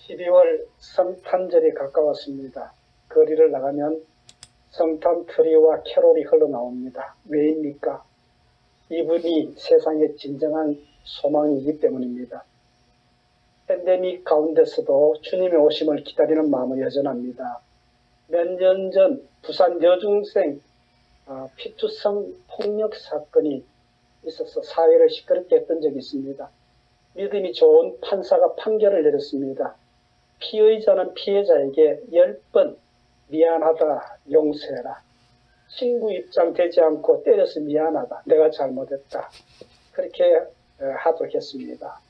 12월 성탄절이 가까웠습니다. 거리를 나가면 성탄 트리와 캐롤이 흘러나옵니다. 왜입니까? 이분이 세상의 진정한 소망이기 때문입니다. 팬데믹 가운데서도 주님의 오심을 기다리는 마음은 여전합니다. 몇 년 전 부산 여중생 피투성 폭력 사건이 있어서 사회를 시끄럽게 했던 적이 있습니다. 믿음이 좋은 판사가 판결을 내렸습니다. 피의자는 피해자에게 10번 미안하다, 용서해라. 친구 입장 되지 않고 때려서 미안하다, 내가 잘못했다. 그렇게 하도록 했습니다.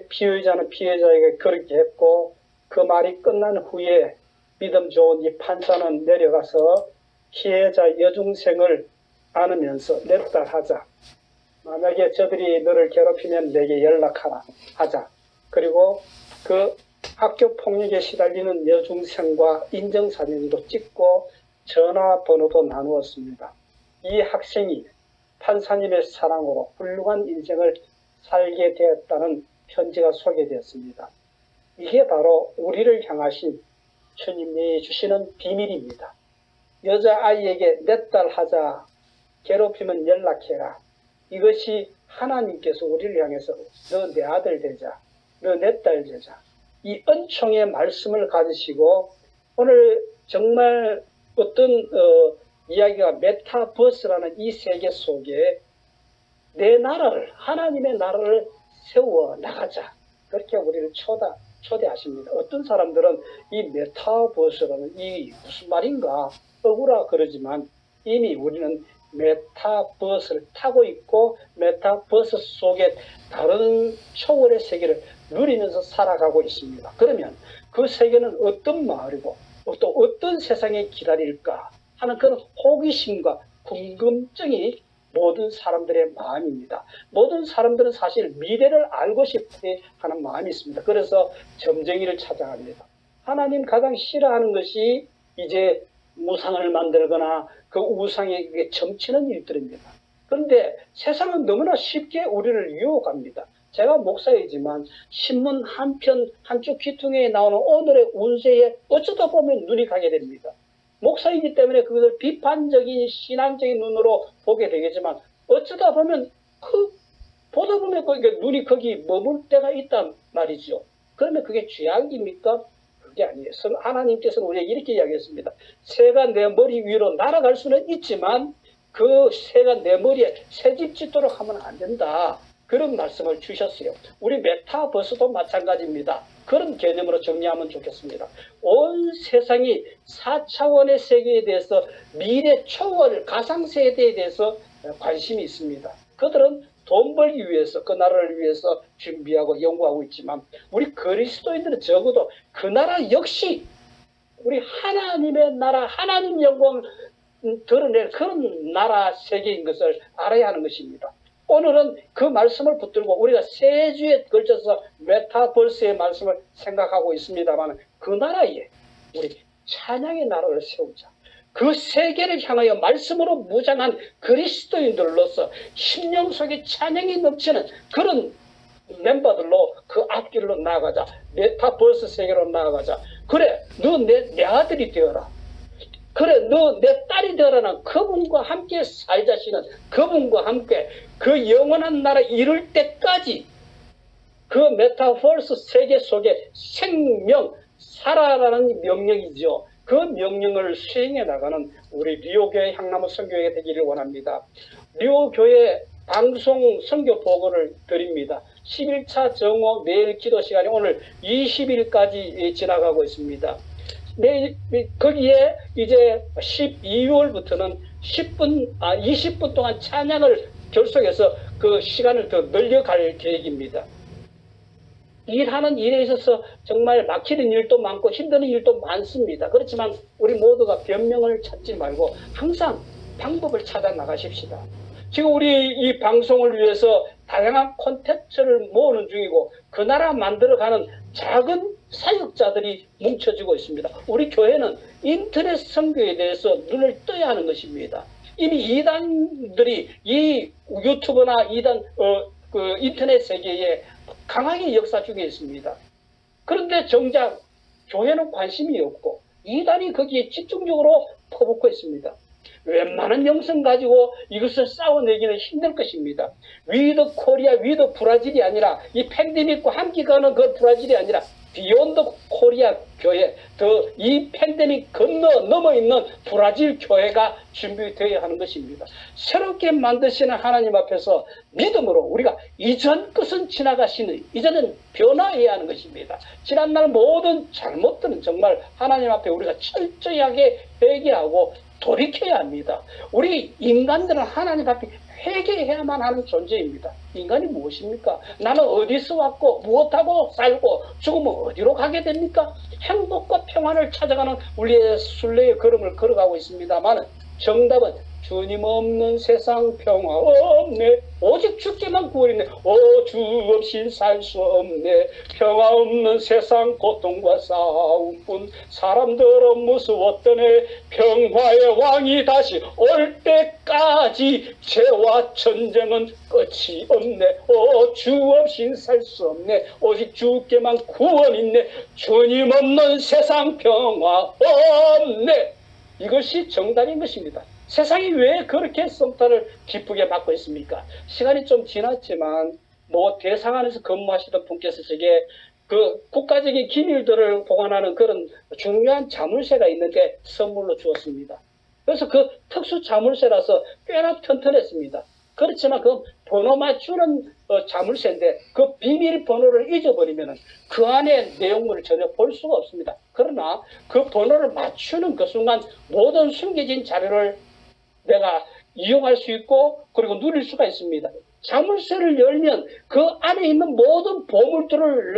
피의자는 피해자에게 그렇게 했고, 그 말이 끝난 후에 믿음 좋은 이 판사는 내려가서 피해자 여중생을 안으면서 내 딸 하자. 만약에 저들이 너를 괴롭히면 내게 연락하라 하자. 그리고 그 학교 폭력에 시달리는 여중생과 인정사진도 찍고 전화번호도 나누었습니다. 이 학생이 판사님의 사랑으로 훌륭한 인생을 살게 되었다는 편지가 소개되었습니다. 이게 바로 우리를 향하신 주님이 주시는 비밀입니다. 여자아이에게 내 딸 하자, 괴롭히면 연락해라. 이것이 하나님께서 우리를 향해서 너 내 아들 되자, 너 내 딸 되자. 이 은총의 말씀을 가지시고 오늘 정말 어떤 이야기가 메타버스라는 이 세계 속에 내 나라를, 하나님의 나라를 세워 나가자. 그렇게 우리를 초대하십니다. 어떤 사람들은 이 메타버스라는 이 무슨 말인가 억울하 그러지만 이미 우리는 메타버스를 타고 있고 메타버스 속에 다른 초월의 세계를 누리면서 살아가고 있습니다. 그러면 그 세계는 어떤 마을이고 또 어떤 세상에 기다릴까 하는 그런 호기심과 궁금증이 모든 사람들의 마음입니다. 모든 사람들은 사실 미래를 알고 싶어 하는 마음이 있습니다. 그래서 점쟁이를 찾아갑니다. 하나님 가장 싫어하는 것이 이제 우상을 만들거나 그 우상에게 점치는 일들입니다. 그런데 세상은 너무나 쉽게 우리를 유혹합니다. 제가 목사이지만 신문 한쪽 귀퉁이에 나오는 오늘의 운세에 어쩌다 보면 눈이 가게 됩니다. 목사이기 때문에 그것을 비판적인 신앙적인 눈으로 보게 되겠지만 어쩌다 보면 보다 보면 눈이 거기 머물 때가 있단 말이죠. 그러면 그게 죄악입니까? 그게 아니에요. 하나님께서는 우리에게 이렇게 이야기했습니다. 새가 내 머리 위로 날아갈 수는 있지만 그 새가 내 머리에 새집 짓도록 하면 안 된다. 그런 말씀을 주셨어요. 우리 메타버스도 마찬가지입니다. 그런 개념으로 정리하면 좋겠습니다. 온 세상이 4차원의 세계에 대해서 미래 초월 가상세대에 대해서 관심이 있습니다. 그들은 돈 벌기 위해서 그 나라를 위해서 준비하고 연구하고 있지만 우리 그리스도인들은 적어도 그 나라 역시 우리 하나님의 나라 하나님 영광을 드러낼 그런 나라 세계인 것을 알아야 하는 것입니다. 오늘은 그 말씀을 붙들고 우리가 세 주에 걸쳐서 메타버스의 말씀을 생각하고 있습니다만 그 나라에 우리 찬양의 나라를 세우자. 그 세계를 향하여 말씀으로 무장한 그리스도인들로서 심령 속에 찬양이 넘치는 그런 멤버들로 그 앞길로 나아가자. 메타버스 세계로 나아가자. 그래, 너 내 아들이 되어라. 그래, 너 내 딸이 되어라는 그분과 함께 살자시는 그분과 함께 그 영원한 나라 이룰 때까지 그 메타버스 세계 속에 생명, 살아라는 명령이죠. 그 명령을 수행해 나가는 우리 리오교회 향나무 선교회가 되기를 원합니다. 리오교회 방송 선교 보고를 드립니다. 11차 정오 매일 기도 시간이 오늘 20일까지 지나가고 있습니다. 거기에 이제 12월부터는 20분 동안 찬양을 결속해서 그 시간을 더 늘려갈 계획입니다. 일하는 일에 있어서 정말 막히는 일도 많고 힘드는 일도 많습니다. 그렇지만 우리 모두가 변명을 찾지 말고 항상 방법을 찾아 나가십시다. 지금 우리 이 방송을 위해서 다양한 콘텐츠를 모으는 중이고 그 나라 만들어가는 작은 사역자들이 뭉쳐지고 있습니다. 우리 교회는 인터넷 선교에 대해서 눈을 떠야 하는 것입니다. 이미 이단들이 이 유튜브나 이단 인터넷 세계에 강하게 역사 중에 있습니다. 그런데 정작 교회는 관심이 없고 이단이 거기에 집중적으로 퍼붓고 있습니다. 웬만한 영성 가지고 이것을 싸워내기는 힘들 것입니다. 위드 코리아, 위드 브라질이 아니라 이 팬데믹과 함께 가는 그 브라질이 아니라 비욘드 코리아 교회, 더 이 팬데믹 넘어 있는 브라질 교회가 준비되어야 하는 것입니다. 새롭게 만드시는 하나님 앞에서 믿음으로 우리가 이전 것은 지나가시는, 이제는 변화해야 하는 것입니다. 지난날 모든 잘못들은 정말 하나님 앞에 우리가 철저하게 회개하고 돌이켜야 합니다. 우리 인간들은 하나님 앞에 회개해야만 하는 존재입니다. 인간이 무엇입니까? 나는 어디서 왔고 무엇하고 살고 죽으면 어디로 가게 됩니까? 행복과 평안을 찾아가는 우리의 순례의 걸음을 걸어가고 있습니다만 정답은 주님 없는 세상 평화 없네. 오직 주께만 구원이네. 주 없인 살 수 없네. 평화 없는 세상 고통과 싸움뿐. 사람들은 무서웠더네. 평화의 왕이 다시 올 때까지 죄와 전쟁은 끝이 없네. 주 없인 살 수 없네. 오직 주께만 구원 있네. 주님 없는 세상 평화 없네. 이것이 정답인 것입니다. 세상이 왜 그렇게 성탄을 기쁘게 받고 있습니까? 시간이 좀 지났지만 대상 안에서 근무하시던 분께서 제게 그 국가적인 기밀들을 보관하는 그런 중요한 자물쇠가 있는데 선물로 주었습니다. 그래서 그 특수 자물쇠라서 꽤나 튼튼했습니다. 그렇지만 그 번호 맞추는 자물쇠인데 그 비밀번호를 잊어버리면 그 안에 내용물을 전혀 볼 수가 없습니다. 그러나 그 번호를 맞추는 그 순간 모든 숨겨진 자료를 내가 이용할 수 있고 그리고 누릴 수가 있습니다. 자물쇠를 열면 그 안에 있는 모든 보물들을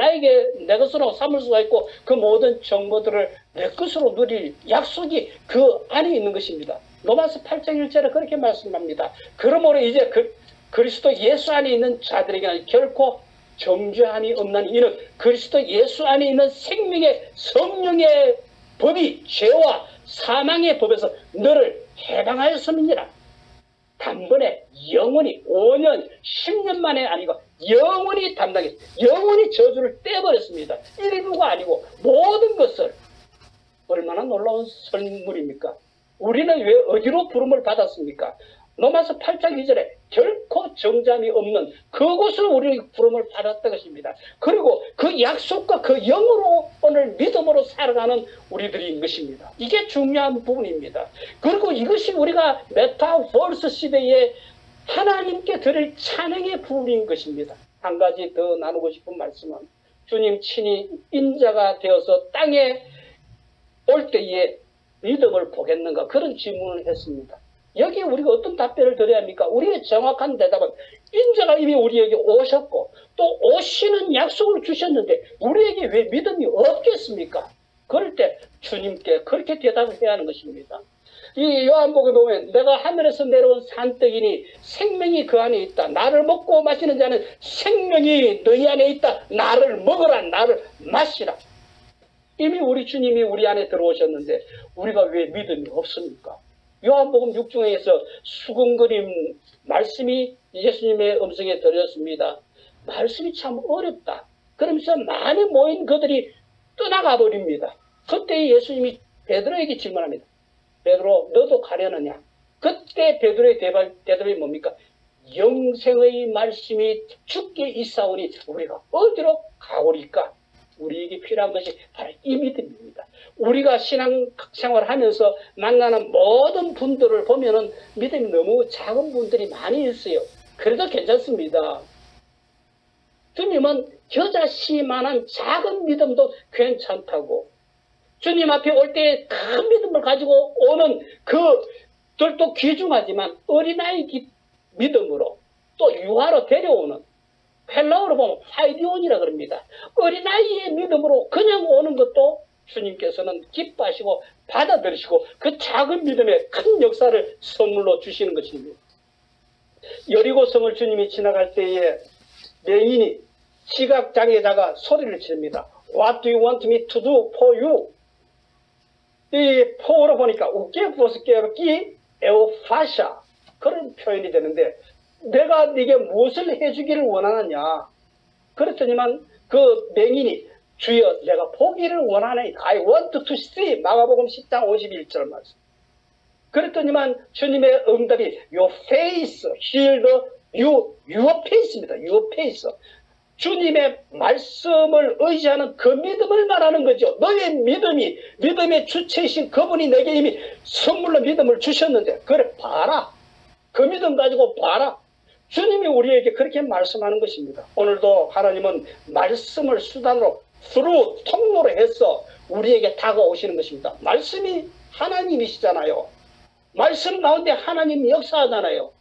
내 것으로 삼을 수가 있고 그 모든 정보들을 내 것으로 누릴 약속이 그 안에 있는 것입니다. 로마서 8장 1절에 그렇게 말씀합니다. 그러므로 이제 그리스도 예수 안에 있는 자들에게는 결코 정죄함이 없나니 이는 그리스도 예수 안에 있는 생명의 성령의 법이 죄와 사망의 법에서 너를 해방하였음이니라. 단번에 영원히 5년 10년 만에 아니고 영원히 담당했어요. 영원히 저주를 떼버렸습니다. 일부가 아니고 모든 것을. 얼마나 놀라운 선물입니까? 우리는 왜 어디로 부름을 받았습니까? 로마서 8장 2절에 결코 정잠이 없는 그곳을 우리 부름을 받았던 것입니다. 그리고 그 약속과 그 영으로 오늘 믿음으로 살아가는 우리들인 것입니다. 이게 중요한 부분입니다. 그리고 이것이 우리가 메타버스 시대에 하나님께 드릴 찬양의 부분인 것입니다. 한 가지 더 나누고 싶은 말씀은 주님 친히 인자가 되어서 땅에 올 때에 믿음을 보겠는가 그런 질문을 했습니다. 여기에 우리가 어떤 답변을 드려야 합니까? 우리의 정확한 대답은 인자가 이미 우리에게 오셨고 또 오시는 약속을 주셨는데 우리에게 왜 믿음이 없겠습니까? 그럴 때 주님께 그렇게 대답을 해야 하는 것입니다. 이 요한복음에 보면 내가 하늘에서 내려온 산떡이니 생명이 그 안에 있다. 나를 먹고 마시는 자는 생명이 너희 안에 있다. 나를 먹으라. 나를 마시라. 이미 우리 주님이 우리 안에 들어오셨는데 우리가 왜 믿음이 없습니까? 요한복음 6장에서 수근거림 말씀이 예수님의 음성에 들렸습니다. 말씀이 참 어렵다. 그러면서 많이 모인 그들이 떠나가 버립니다. 그때 예수님이 베드로에게 질문합니다. 베드로 너도 가려느냐? 그때 베드로의 대답이 뭡니까? 영생의 말씀이 주께 있사오니 우리가 어디로 가오리까? 우리에게 필요한 것이 바로 이 믿음입니다. 우리가 신앙생활을 하면서 만나는 모든 분들을 보면은 믿음이 너무 작은 분들이 많이 있어요. 그래도 괜찮습니다. 주님은 겨자씨만한 작은 믿음도 괜찮다고. 주님 앞에 올 때 큰 믿음을 가지고 오는 그들도 귀중하지만 어린아이 믿음으로 또 유아로 데려오는 헬라어로 보면 파이디온이라 그럽니다. 어린아이의 믿음으로 그냥 오는 것도 주님께서는 기뻐하시고 받아들이시고 그 작은 믿음의 큰 역사를 선물로 주시는 것입니다. 여리고성을 주님이 지나갈 때에 맹인이 시각장애자가 소리를 지릅니다. What do you want me to do for you? 이 포어로 보니까 우께 보스케르기 에오파샤 그런 표현이 되는데 내가 네게 무엇을 해주기를 원하느냐. 그랬더니만 그 맹인이 주여 내가 보기를 원하네. I want to see. 마가복음 10장 51절 말씀. 그랬더니만 주님의 응답이 your face, heal your face입니다. your face. 주님의 말씀을 의지하는 그 믿음을 말하는 거죠. 너의 믿음의 주체이신 그분이 내게 이미 선물로 믿음을 주셨는데 그래 봐라. 그 믿음 가지고 봐라. 주님이 우리에게 그렇게 말씀하는 것입니다. 오늘도 하나님은 말씀을 수단으로 통로로 해서 우리에게 다가오시는 것입니다. 말씀이 하나님이시잖아요. 말씀 가운데 하나님이 역사하잖아요.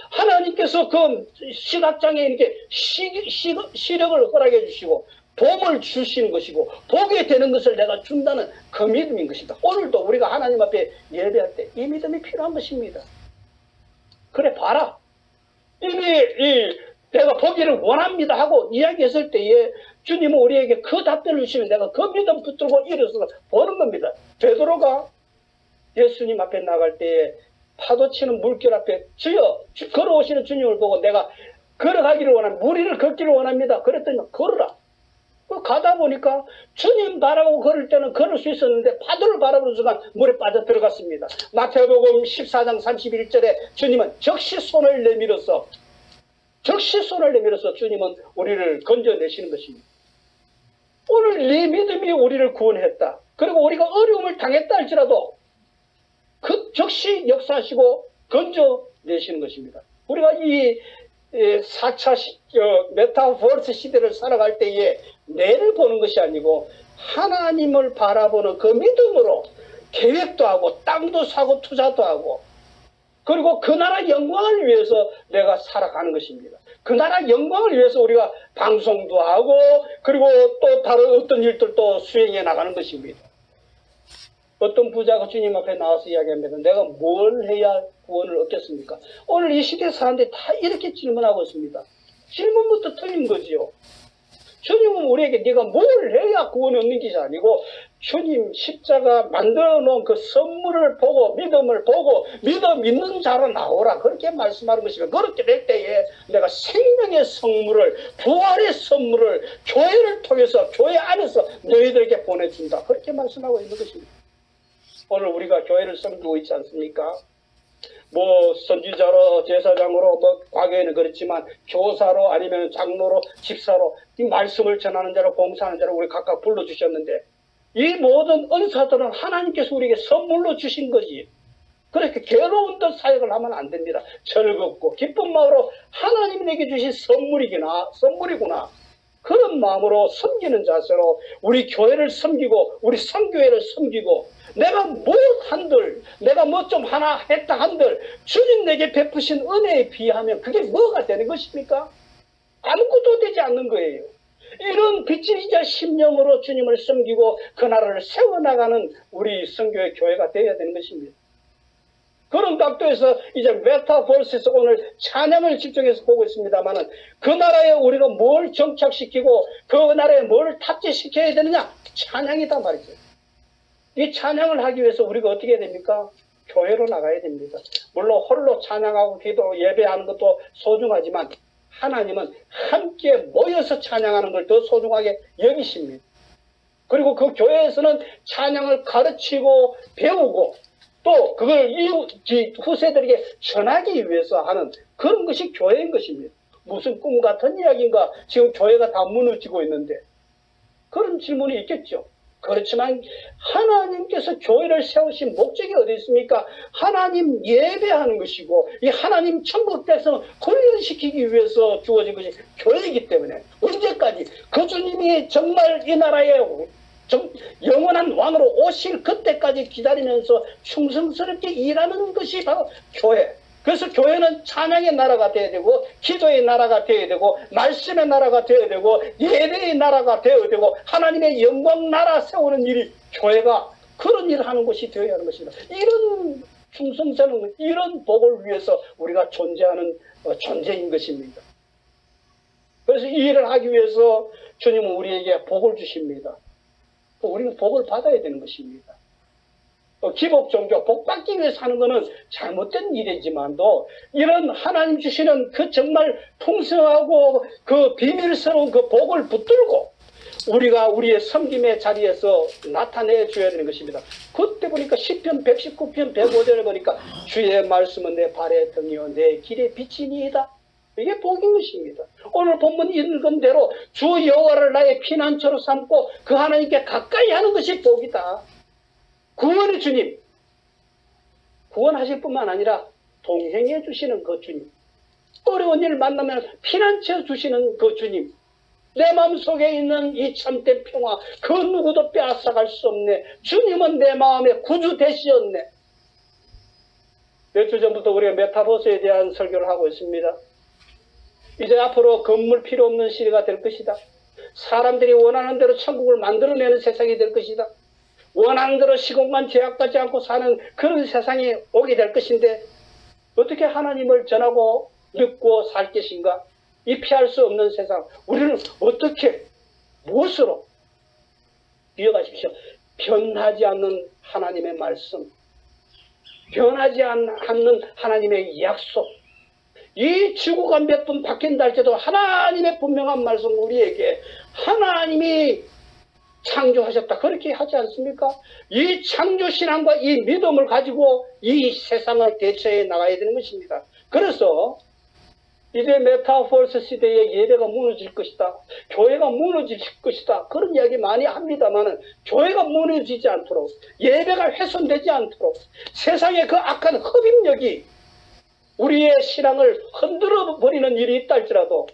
하나님께서 그 시각장애인에게 시력을 허락해 주시고 봄을 주시는 것이고 보게 되는 것을 내가 준다는 그 믿음인 것입니다. 오늘도 우리가 하나님 앞에 예배할 때 이 믿음이 필요한 것입니다. 그래 봐라. 이미 내가 보기를 원합니다 하고 이야기했을 때에 주님은 우리에게 그 답변을 주시면 내가 그 믿음 붙들고 일어서서 보는 겁니다. 베드로가 예수님 앞에 나갈 때에 파도치는 물결 앞에 주여 걸어오시는 주님을 보고 내가 걸어가기를 원합니다. 무리를 걷기를 원합니다. 그랬더니 걸어라. 가다 보니까 주님 바라보고 걸을 때는 걸을 수 있었는데 파도를 바라보는 순간 물에 빠져 들어갔습니다. 마태복음 14장 31절에 주님은 즉시 손을 내밀어서 주님은 우리를 건져내시는 것입니다. 오늘 네 믿음이 우리를 구원했다. 그리고 우리가 어려움을 당했다 할지라도 그 즉시 역사하시고 건져내시는 것입니다. 우리가 이 4차 메타버스 시대를 살아갈 때에 내를 보는 것이 아니고 하나님을 바라보는 그 믿음으로 계획도 하고 땅도 사고 투자도 하고 그리고 그 나라 영광을 위해서 내가 살아가는 것입니다. 그 나라 영광을 위해서 우리가 방송도 하고 그리고 또 다른 어떤 일들도 수행해 나가는 것입니다. 어떤 부자가 주님 앞에 나와서 이야기합니다. 내가 뭘 해야 구원을 얻겠습니까? 오늘 이 시대 사람들이 다 이렇게 질문하고 있습니다. 질문부터 틀린 거지요. 주님은 우리에게 네가 뭘 해야 구원을 얻는 것이 아니고 주님 십자가 만들어 놓은 그 선물을 보고 믿음을 보고 믿음 있는 자로 나오라 그렇게 말씀하는 것입니다. 그렇게 될 때에 내가 생명의 선물을 부활의 선물을 교회를 통해서 교회 안에서 너희들에게 보내준다 그렇게 말씀하고 있는 것입니다. 오늘 우리가 교회를 섬기고 있지 않습니까? 뭐 선지자로 제사장으로 뭐 과거에는 그렇지만 교사로 아니면 장로로 집사로 이 말씀을 전하는 자로 봉사하는 자로 우리 각각 불러주셨는데 이 모든 은사들은 하나님께서 우리에게 선물로 주신 거지. 그렇게 괴로운 듯 사역을 하면 안 됩니다. 즐겁고 기쁜 마음으로 하나님이 내게 주신 선물이구나. 그런 마음으로 섬기는 자세로 우리 교회를 섬기고 우리 선교회를 섬기고 내가 뭐 한들 내가 뭐 좀 하나 했다 한들 주님 내게 베푸신 은혜에 비하면 그게 뭐가 되는 것입니까? 아무것도 되지 않는 거예요. 이런 빚지자 심령으로 주님을 섬기고 그 나라를 세워나가는 우리 선교회 교회가 되어야 되는 것입니다. 그런 각도에서 이제 메타버스에서 오늘 찬양을 집중해서 보고 있습니다만은 그 나라에 우리가 뭘 정착시키고 그 나라에 뭘 탑재시켜야 되느냐? 찬양이다 말이죠. 이 찬양을 하기 위해서 우리가 어떻게 해야 됩니까? 교회로 나가야 됩니다. 물론 홀로 찬양하고 기도 예배하는 것도 소중하지만 하나님은 함께 모여서 찬양하는 걸 더 소중하게 여기십니다. 그리고 그 교회에서는 찬양을 가르치고 배우고 또 그걸 후세들에게 전하기 위해서 하는 그런 것이 교회인 것입니다. 무슨 꿈 같은 이야기인가? 지금 교회가 다 무너지고 있는데 그런 질문이 있겠죠. 그렇지만 하나님께서 교회를 세우신 목적이 어디 있습니까? 하나님 예배하는 것이고 이 하나님 천국 백성을 훈련시키기 위해서 주어진 것이 교회이기 때문에 언제까지 그 주님이 정말 이 나라에 영원한 왕으로 오실 그때까지 기다리면서 충성스럽게 일하는 것이 바로 교회. 그래서 교회는 찬양의 나라가 되어야 되고 기도의 나라가 되어야 되고 말씀의 나라가 되어야 되고 예배의 나라가 되어야 되고 하나님의 영광 나라 세우는 일이 교회가 그런 일을 하는 것이 되어야 하는 것입니다. 이런 충성스러운 이런 복을 위해서 우리가 존재하는 존재인 것입니다. 그래서 이 일을 하기 위해서 주님은 우리에게 복을 주십니다. 우리는 복을 받아야 되는 것입니다. 기복 종교, 복 받기 위해서 하는 것은 잘못된 일이지만도 이런 하나님 주시는 그 정말 풍성하고 그 비밀스러운 그 복을 붙들고 우리가 우리의 섬김의 자리에서 나타내 줘야 되는 것입니다. 그때 보니까 시편 119편 105절에 보니까 주의 말씀은 내 발의 등이요 내 길의 빛이니이다. 이게 복인 것입니다. 오늘 본문 읽은 대로 주 여호와를 나의 피난처로 삼고 그 하나님께 가까이 하는 것이 복이다. 구원의 주님, 구원하실 뿐만 아니라 동행해 주시는 그 주님, 어려운 일 만나면 피난처 주시는 그 주님, 내 마음속에 있는 이 참된 평화 그 누구도 빼앗아갈 수 없네. 주님은 내 마음의 구주 되시었네. 몇 주 전부터 우리가 메타버스에 대한 설교를 하고 있습니다. 이제 앞으로 건물 필요 없는 시대가 될 것이다. 사람들이 원하는 대로 천국을 만들어내는 세상이 될 것이다. 원하는 대로 시공간 제약받지 않고 사는 그런 세상이 오게 될 것인데 어떻게 하나님을 전하고 믿고 살 것인가? 이 피할 수 없는 세상, 우리는 어떻게 무엇으로 이어가십시오. 변하지 않는 하나님의 말씀, 변하지 않는 하나님의 약속, 이 지구가 몇 번 바뀐다 할지라도 하나님의 분명한 말씀, 우리에게 하나님이 창조하셨다 그렇게 하지 않습니까? 이 창조신앙과 이 믿음을 가지고 이 세상을 대처해 나가야 되는 것입니다. 그래서 이제 메타버스 시대에 예배가 무너질 것이다, 교회가 무너질 것이다, 그런 이야기 많이 합니다만 교회가 무너지지 않도록, 예배가 훼손되지 않도록, 세상의 그 악한 흡입력이 우리의 신앙을 흔들어 버리는 일이 있다 할지라도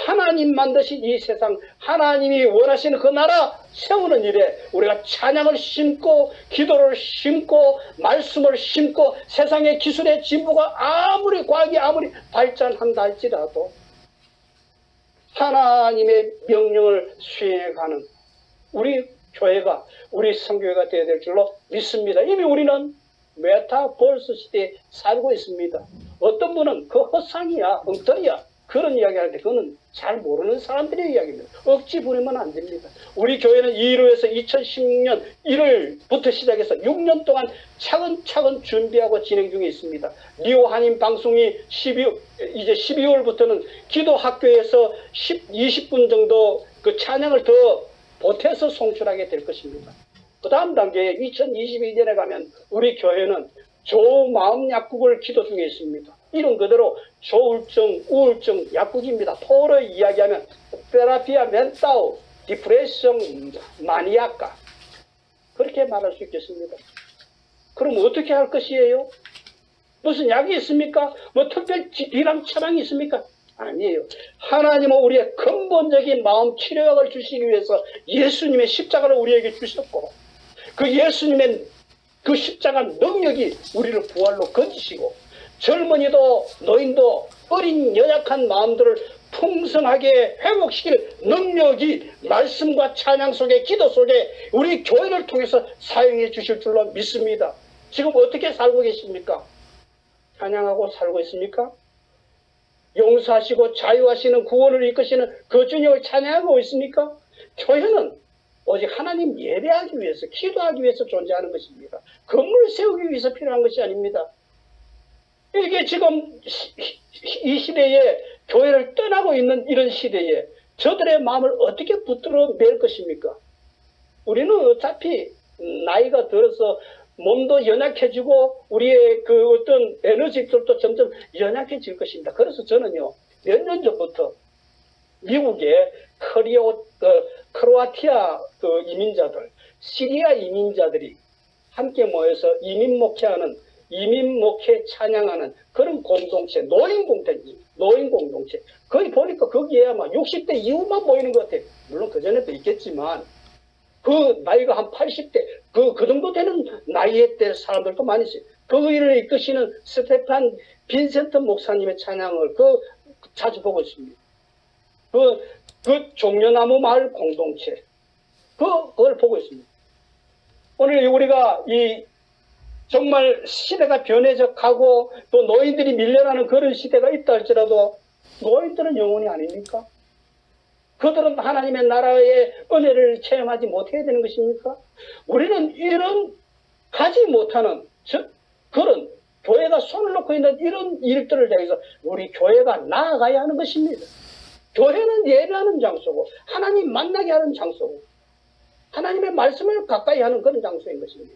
하나님 만드신 이 세상, 하나님이 원하시는 그 나라 세우는 일에 우리가 찬양을 심고 기도를 심고 말씀을 심고 세상의 기술의 진보가 아무리 과학이 아무리 발전한다 할지라도 하나님의 명령을 수행하는 우리 교회가, 우리 성교회가 되어야 될 줄로 믿습니다. 이미 우리는 메타버스 시대에 살고 있습니다. 어떤 분은 그 헛상이야, 엉터리야, 그런 이야기 하는데 그거는 잘 모르는 사람들의 이야기입니다. 억지 부리면 안 됩니다. 우리 교회는 2일에서 2016년 1월부터 시작해서 6년 동안 차근차근 준비하고 진행 중에 있습니다. 리오 한인 방송이 이제 12월부터는 기도학교에서 20분 정도 그 찬양을 더 보태서 송출하게 될 것입니다. 그 다음 단계에 2022년에 가면 우리 교회는 조마음 약국을 기도 중에 있습니다. 이름 그대로 조울증, 우울증 약국입니다. 포로 이야기하면 테라피아 멘타우, 디프레션, 마니아카, 그렇게 말할 수 있겠습니다. 그럼 어떻게 할 것이에요? 무슨 약이 있습니까? 뭐 특별 비랑 처방이 있습니까? 아니에요. 하나님은 우리의 근본적인 마음 치료약을 주시기 위해서 예수님의 십자가를 우리에게 주셨고, 그 예수님의 그 십자가 능력이 우리를 부활로 건지시고, 젊은이도 노인도 어린 연약한 마음들을 풍성하게 회복시킬 능력이 말씀과 찬양 속에, 기도 속에 우리 교회를 통해서 사용해 주실 줄로 믿습니다. 지금 어떻게 살고 계십니까? 찬양하고 살고 있습니까? 용서하시고 자유하시는, 구원을 이끄시는 그 주님을 찬양하고 있습니까? 교회는 오직 하나님 예배하기 위해서, 기도하기 위해서 존재하는 것입니다. 건물을 세우기 위해서 필요한 것이 아닙니다. 이게 지금 이 시대에 교회를 떠나고 있는 이런 시대에 저들의 마음을 어떻게 붙들어 맬 것입니까? 우리는 어차피 나이가 들어서 몸도 연약해지고 우리의 그 어떤 에너지들도 점점 연약해질 것입니다. 그래서 저는요, 몇 년 전부터 미국의 크로아티아 그 이민자들, 시리아 이민자들이 함께 모여서 이민 목회하는, 이민 목회 찬양하는 그런 공동체, 노인 공동체. 거기 보니까 거기에 아마 60대 이후만 모이는 것 같아요. 물론 그전에도 있겠지만, 그 나이가 한 80대, 그 정도 되는 나이에 때 사람들도 많이 있어요. 그 일을 이끄시는 스테판 빈센트 목사님의 찬양을 자주 보고 있습니다. 그 종려나무 마을 공동체, 그걸 보고 있습니다. 오늘 우리가 정말 시대가 변해져 가고 또 노인들이 밀려나는 그런 시대가 있다 할지라도 노인들은 영혼이 아닙니까? 그들은 하나님의 나라의 은혜를 체험하지 못해야 되는 것입니까? 우리는 이런 가지 못하는, 즉 그런 교회가 손을 놓고 있는 이런 일들을 대해서 우리 교회가 나아가야 하는 것입니다. 교회는 예배하는 장소고 하나님 만나게 하는 장소고 하나님의 말씀을 가까이 하는 그런 장소인 것입니다.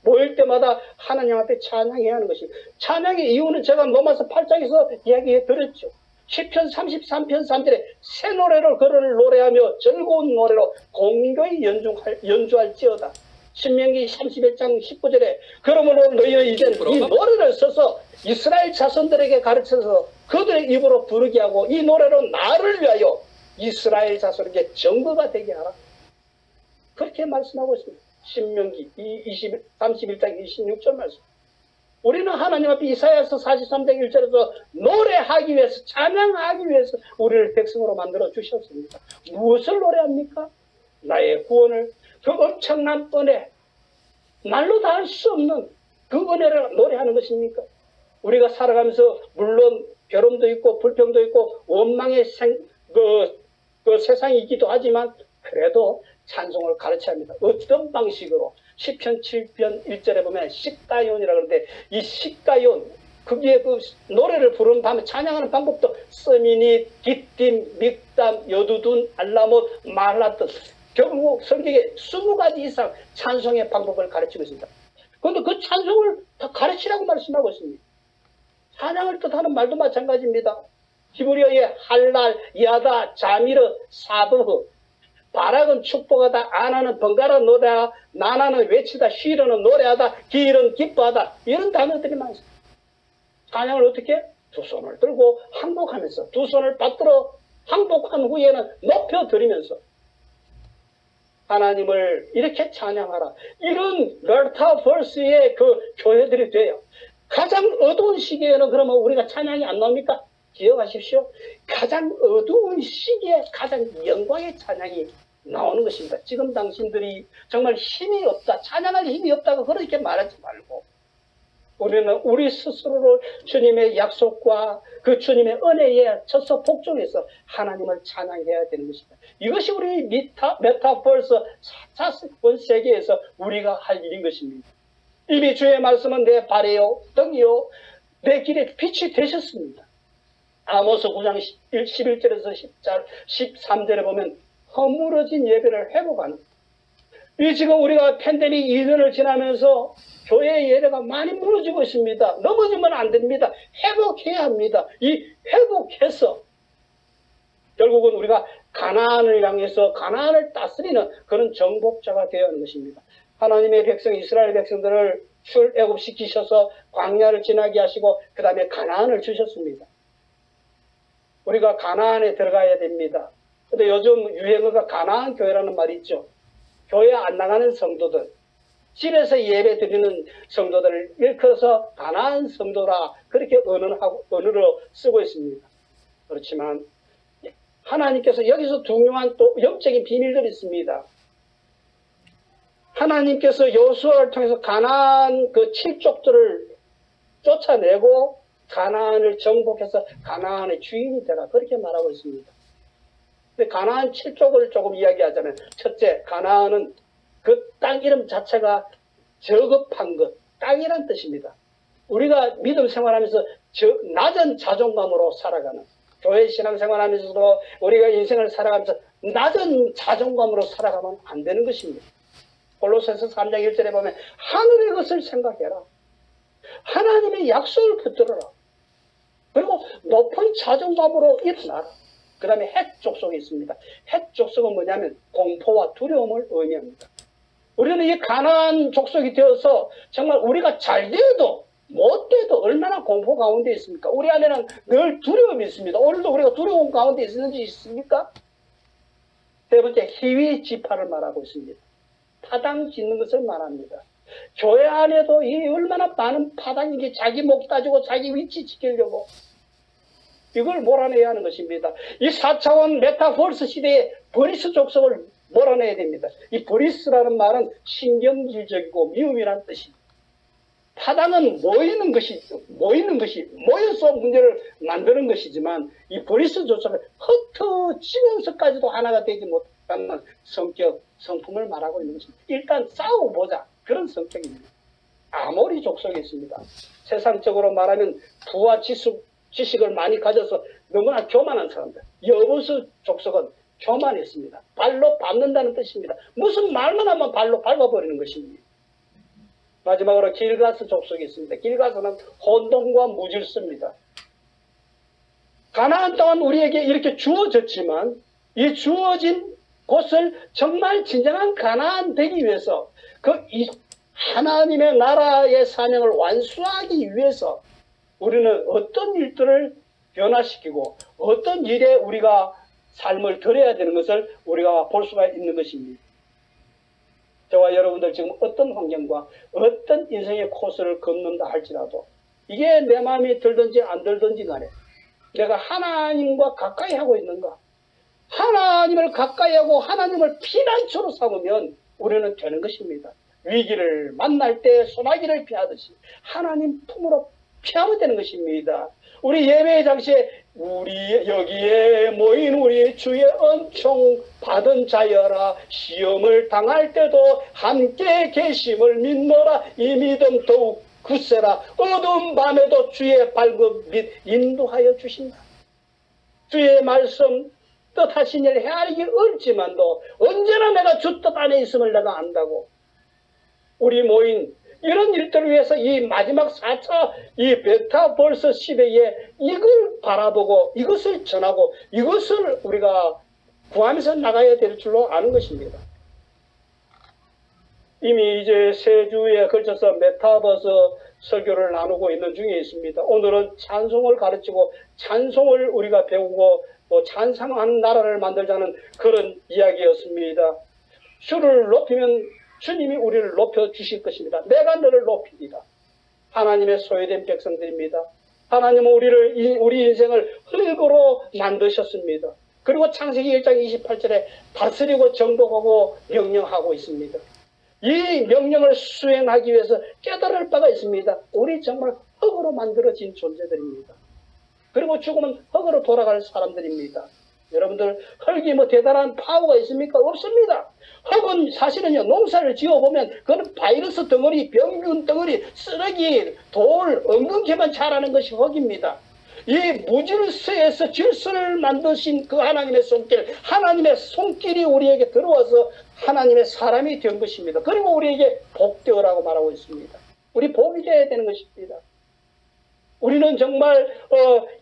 모일 때마다 하나님 앞에 찬양해야 하는 것입니다. 찬양의 이유는 제가 로마서 8장에서 이야기해 드렸죠. 시편 33편 3절에 새 노래를 그를 노래하며 즐거운 노래로 공교히 연주할지어다. 신명기 31장 19절에 그러므로 너희는 이제 이 노래를 써서 이스라엘 자손들에게 가르쳐서 그들의 입으로 부르게 하고 이 노래로 나를 위하여 이스라엘 자손에게 증거가 되게 하라. 그렇게 말씀하고 있습니다. 신명기 31장 26절 말씀. 우리는 하나님 앞에 이사야서 43장 1절에서 노래하기 위해서 찬양하기 위해서 우리를 백성으로 만들어 주셨습니다. 무엇을 노래합니까? 나의 구원을 그 엄청난 은혜 말로 다 할 수 없는 그 은혜를 노래하는 것입니까? 우리가 살아가면서 물론 괴로움도 있고 불평도 있고 원망의 그 세상이기도 하지만 그래도 찬송을 가르쳐야 합니다. 어떤 방식으로 시편 7편 1절에 보면 식가요이라 그러는데 이 식가요 거기에 그 노래를 부르는 다음에 찬양하는 방법도 서미니, 기띔, 믹담, 여두둔, 알라못, 말라뜻 결국 성경에 20가지 이상 찬송의 방법을 가르치고 있습니다. 그런데 그 찬송을 다 가르치라고 말씀하고 있습니다. 찬양을 뜻하는 말도 마찬가지입니다. 히브리어의 할랄, 야다, 자미르, 사브흐 바락은 축복하다, 아나는 번갈아 노래하다, 나나는 외치다, 쉬르는 노래하다, 기일은 기뻐하다 이런 단어들이 많습니다. 찬양을 어떻게? 두 손을 들고 항복하면서 두 손을 받들어 항복한 후에는 높여드리면서 하나님을 이렇게 찬양하라. 이런 멜타버스의 그 교회들이 돼요. 가장 어두운 시기에는 그러면 우리가 찬양이 안 나옵니까? 기억하십시오. 가장 어두운 시기에 가장 영광의 찬양이 나오는 것입니다. 지금 당신들이 정말 힘이 없다, 찬양할 힘이 없다고 그렇게 말하지 말고 우리는 우리 스스로를 주님의 약속과 그 주님의 은혜에 젖어 복종해서 하나님을 찬양해야 되는 것입니다. 이것이 우리 메타버스 4차원 세계에서 우리가 할 일인 것입니다. 이미 주의 말씀은 내 발이요 등이요 내 길에 빛이 되셨습니다. 아모스 9장 11절에서 13절에 보면 허물어진 예배를 회복하는 이 지금 우리가 팬데믹 2년을 지나면서 교회의 예배가 많이 무너지고 있습니다. 넘어지면 안 됩니다. 회복해야 합니다. 이 회복해서 결국은 우리가 가나안을 향해서 가나안을 다스리는 그런 정복자가 되어야 하는 것입니다. 하나님의 백성 이스라엘 백성들을 출애굽시키셔서 광야를 지나게 하시고 그 다음에 가나안을 주셨습니다. 우리가 가나안에 들어가야 됩니다. 근데 요즘 유행어가 가나안 교회라는 말이 있죠. 교회 안 나가는 성도들, 집에서 예배 드리는 성도들을 일컬어서 가나안 성도라 그렇게 언어로 쓰고 있습니다. 그렇지만 하나님께서 여기서 중요한 또 영적인 비밀들이 있습니다. 하나님께서 여호수아를 통해서 가나안 그 7족들을 쫓아내고 가나안을 정복해서 가나안의 주인이 되라 그렇게 말하고 있습니다. 근데 가나안 7족을 조금 이야기하자면 첫째, 가나안은 그 땅 이름 자체가 저급한 것, 땅이란 뜻입니다. 우리가 믿음 생활하면서 낮은 자존감으로 살아가는 교회 신앙생활하면서도 우리가 인생을 살아가면서 낮은 자존감으로 살아가면 안 되는 것입니다. 골로새서 3장 1절에 보면 하늘의 것을 생각해라. 하나님의 약속을 붙들어라. 그리고 높은 자존감으로 일어나라. 그 다음에 헷 족속이 있습니다. 헷 족속은 뭐냐면 공포와 두려움을 의미합니다. 우리는 이 가나안 족속이 되어서 정말 우리가 잘 돼도 못 돼도 얼마나 공포 가운데 있습니까? 우리 안에는 늘 두려움이 있습니다. 오늘도 우리가 두려움 가운데 있는지 있습니까? 세 번째, 희위 지파를 말하고 있습니다. 파당 짓는 것을 말합니다. 교회 안에도 이 얼마나 많은 파당이 자기 목 따지고 자기 위치 지키려고 이걸 몰아내야 하는 것입니다. 이 4차원 메타버스 시대에 버리스 족속을 몰아내야 됩니다. 이 버리스라는 말은 신경질적이고 미움이라는 뜻입니다. 파당은 모여서 문제를 만드는 것이지만 이 버리스 족속은 흩어지면서까지도 하나가 되지 못하는 성격, 성품을 말하고 있는 것입니다. 일단 싸워보자 그런 성격입니다. 아모리 족속이 있습니다. 세상적으로 말하면 부와 지수 지식을 많이 가져서 너무나 교만한 사람들. 여부수 족속은 교만했습니다. 발로 밟는다는 뜻입니다. 무슨 말만 하면 발로 밟아버리는 것입니다. 마지막으로 길가스 족속이 있습니다. 길가스는 혼돈과 무질서입니다. 가나안 땅은 우리에게 이렇게 주어졌지만 이 주어진 곳을 정말 진정한 가나안 되기 위해서 하나님의 나라의 사명을 완수하기 위해서 우리는 어떤 일들을 변화시키고 어떤 일에 우리가 삶을 들여야 되는 것을 우리가 볼 수가 있는 것입니다. 저와 여러분들 지금 어떤 환경과 어떤 인생의 코스를 걷는다 할지라도 이게 내 마음이 들든지 안 들든지 간에 내가 하나님과 가까이 하고 있는가? 하나님을 가까이 하고 하나님을 피난처로 삼으면 우리는 되는 것입니다. 위기를 만날 때 소나기를 피하듯이 하나님 품으로 피하면 되는 것입니다. 우리 예배 장시에 우리 여기에 모인 우리 주의 은총 받은 자여라 시험을 당할 때도 함께 계심을 믿노라 이 믿음 더욱 굳세라 어두운 밤에도 주의 발급 및 인도하여 주신다. 주의 말씀 뜻하신 일 헤아리기 어렵지만도 언제나 내가 주 뜻 안에 있음을 내가 안다고 우리 모인 이런 일들을 위해서 이 마지막 4차 이 메타버스 시대에 이걸 바라보고 이것을 전하고 이것을 우리가 구하면서 나가야 될 줄로 아는 것입니다. 이미 이제 세 주에 걸쳐서 메타버스 설교를 나누고 있는 중에 있습니다. 오늘은 찬송을 가르치고 찬송을 우리가 배우고 또 찬송하는 나라를 만들자는 그런 이야기였습니다. 주를 높이면 주님이 우리를 높여주실 것입니다. 내가 너를 높이리라. 하나님의 소유된 백성들입니다. 하나님은 우리 인생을 흙으로 만드셨습니다. 그리고 창세기 1장 28절에 다스리고 정복하고 명령하고 있습니다. 이 명령을 수행하기 위해서 깨달을 바가 있습니다. 우리 정말 흙으로 만들어진 존재들입니다. 그리고 죽으면 흙으로 돌아갈 사람들입니다. 여러분들 흙이 뭐 대단한 파워가 있습니까? 없습니다. 흙은 사실은요 농사를 지어보면 그건 바이러스 덩어리, 병균 덩어리, 쓰레기, 돌, 엉겅퀴만 자라는 것이 흙입니다. 이 무질서에서 질서를 만드신 그 하나님의 손길, 하나님의 손길이 우리에게 들어와서 하나님의 사람이 된 것입니다. 그리고 우리에게 복되어라고 말하고 있습니다. 우리 복이 되어야 되는 것입니다. 우리는 정말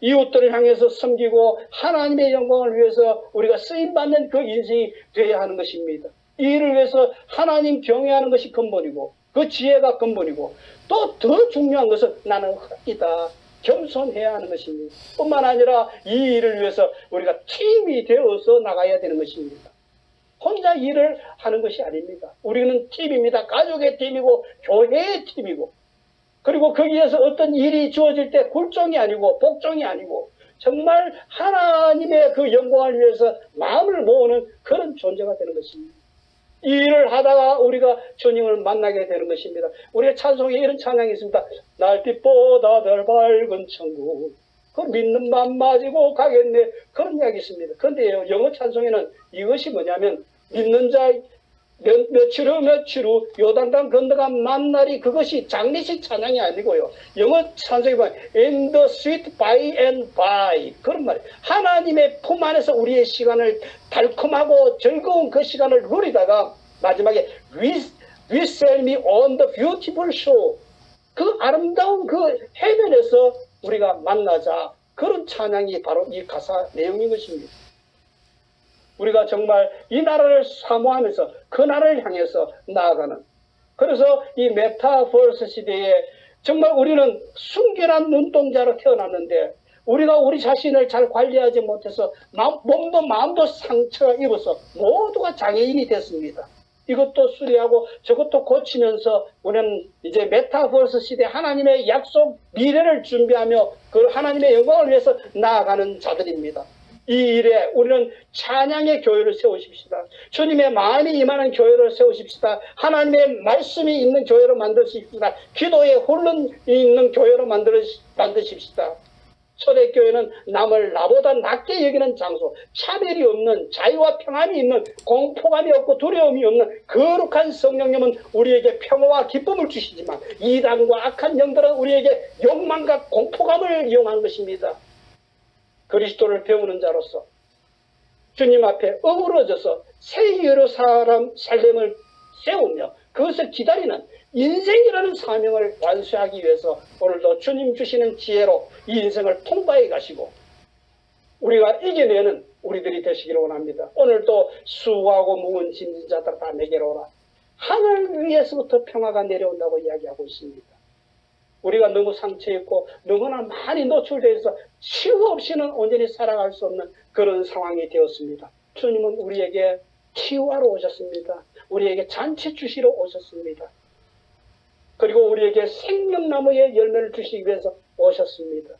이웃들을 향해서 섬기고 하나님의 영광을 위해서 우리가 쓰임받는 그 인생이 되어야 하는 것입니다. 이 일을 위해서 하나님 경외하는 것이 근본이고 그 지혜가 근본이고 또 더 중요한 것은 나는 흙이다. 겸손해야 하는 것입니다. 뿐만 아니라 이 일을 위해서 우리가 팀이 되어서 나가야 되는 것입니다. 혼자 일을 하는 것이 아닙니다. 우리는 팀입니다. 가족의 팀이고 교회의 팀이고 그리고 거기에서 어떤 일이 주어질 때 굴종이 아니고 복종이 아니고 정말 하나님의 그 영광을 위해서 마음을 모으는 그런 존재가 되는 것입니다. 이 일을 하다가 우리가 주님을 만나게 되는 것입니다. 우리의 찬송에 이런 찬양이 있습니다. 날빛보다 더 밝은 천국 그 믿는 맘 맞이고 가겠네 그런 이야기 있습니다. 그런데 영어 찬송에는 이것이 뭐냐면 믿는 자 며칠 후 요단강 건너간 만날이 그것이 장례식 찬양이 아니고요. 영어 찬송에 보면 in the sweet by and by 그런 말이에요. 하나님의 품 안에서 우리의 시간을 달콤하고 즐거운 그 시간을 누리다가 마지막에 we sail me on the beautiful shore 그 아름다운 그 해변에서 우리가 만나자 그런 찬양이 바로 이 가사 내용인 것입니다. 우리가 정말 이 나라를 사모하면서 그 나라를 향해서 나아가는 그래서 이 메타버스 시대에 정말 우리는 순결한 눈동자로 태어났는데 우리가 우리 자신을 잘 관리하지 못해서 몸도 마음도 상처가 입어서 모두가 장애인이 됐습니다. 이것도 수리하고 저것도 고치면서 우리는 이제 메타버스 시대 하나님의 약속 미래를 준비하며 그 하나님의 영광을 위해서 나아가는 자들입니다. 이 일에 우리는 찬양의 교회를 세우십시다. 주님의 마음이 임하는 교회를 세우십시다. 하나님의 말씀이 있는 교회로 만드십시다. 기도의 혼론 있는 교회로 만드십시다. 초대교회는 남을 나보다 낮게 여기는 장소, 차별이 없는, 자유와 평안이 있는, 공포감이 없고 두려움이 없는 거룩한 성령님은 우리에게 평화와 기쁨을 주시지만 이단과 악한 영들은 우리에게 욕망과 공포감을 이용한 것입니다. 그리스도를 배우는 자로서 주님 앞에 어우러져서 새 예루살렘 살렘을 세우며 그것을 기다리는 인생이라는 사명을 완수하기 위해서 오늘도 주님 주시는 지혜로 이 인생을 통과해 가시고 우리가 이겨내는 우리들이 되시기를 원합니다. 오늘도 수고하고 무거운 짐진 자들 다 내게로 오라. 하늘 위에서부터 평화가 내려온다고 이야기하고 있습니다. 우리가 너무 상처있고 너무나 많이 노출되어 있어 치유 없이는 온전히 살아갈 수 없는 그런 상황이 되었습니다. 주님은 우리에게 치유하러 오셨습니다. 우리에게 잔치 주시러 오셨습니다. 그리고 우리에게 생명나무의 열매를 주시기 위해서 오셨습니다.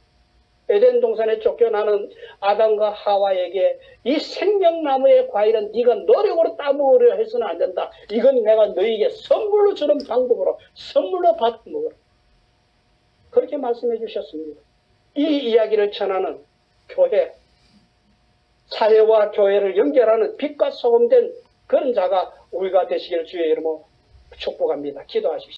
에덴 동산에 쫓겨나는 아담과 하와에게 이 생명나무의 과일은 네가 노력으로 따먹으려 해서는 안 된다. 이건 내가 너에게 선물로 주는 방법으로 선물로 받아 먹으라. 그렇게 말씀해 주셨습니다. 이 이야기를 전하는 교회, 사회와 교회를 연결하는 빛과 소금된 그런 자가 우리가 되시기를 주의 이름으로 축복합니다. 기도하십시오.